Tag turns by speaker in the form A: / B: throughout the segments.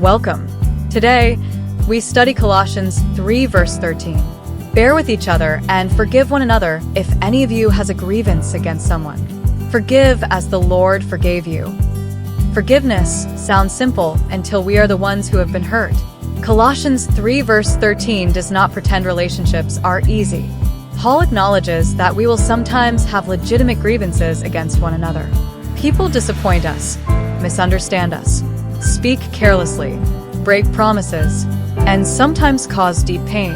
A: Welcome. Today, we study Colossians 3 verse 13. Bear with each other and forgive one another if any of you has a grievance against someone. Forgive as the Lord forgave you. Forgiveness sounds simple until we are the ones who have been hurt. Colossians 3 verse 13 does not pretend relationships are easy. Paul acknowledges that we will sometimes have legitimate grievances against one another. People disappoint us, misunderstand us, speak carelessly, break promises, and sometimes cause deep pain.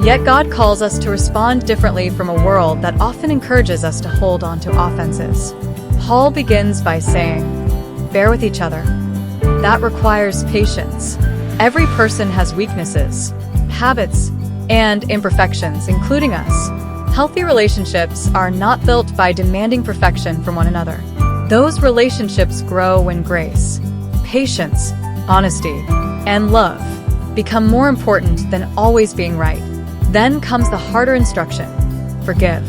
A: Yet God calls us to respond differently from a world that often encourages us to hold on to offenses. Paul begins by saying, bear with each other. That requires patience. Every person has weaknesses, habits, and imperfections, including us. Healthy relationships are not built by demanding perfection from one another. Those relationships grow when grace, patience, honesty, and love become more important than always being right. Then comes the harder instruction: forgive.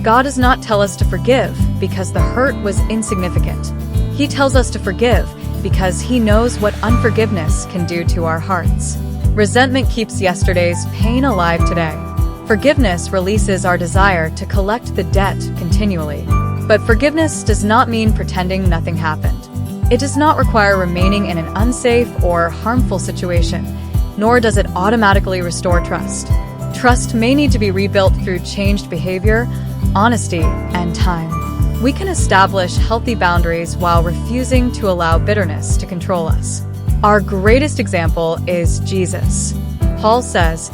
A: God does not tell us to forgive because the hurt was insignificant. He tells us to forgive because He knows what unforgiveness can do to our hearts. Resentment keeps yesterday's pain alive today. Forgiveness releases our desire to collect the debt continually. But forgiveness does not mean pretending nothing happened. It does not require remaining in an unsafe or harmful situation, nor does it automatically restore trust. Trust may need to be rebuilt through changed behavior, honesty, and time. We can establish healthy boundaries while refusing to allow bitterness to control us. Our greatest example is Jesus. Paul says,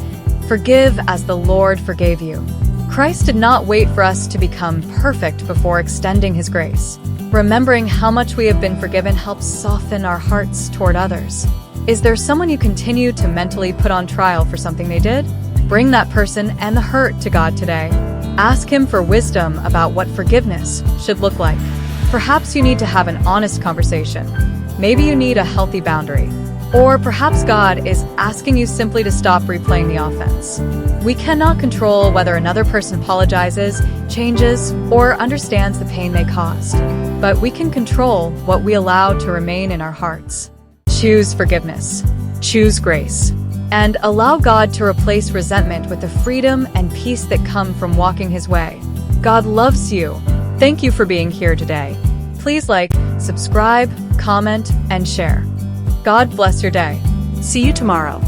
A: "Forgive as the Lord forgave you." Christ did not wait for us to become perfect before extending His grace. Remembering how much we have been forgiven helps soften our hearts toward others. Is there someone you continue to mentally put on trial for something they did? Bring that person and the hurt to God today. Ask Him for wisdom about what forgiveness should look like. Perhaps you need to have an honest conversation. Maybe you need a healthy boundary. Or perhaps God is asking you simply to stop replaying the offense. We cannot control whether another person apologizes, changes, or understands the pain they caused. But we can control what we allow to remain in our hearts. Choose forgiveness. Choose grace. And allow God to replace resentment with the freedom and peace that come from walking His way. God loves you. Thank you for being here today. Please like, subscribe, comment, and share. God bless your day.
B: See you tomorrow.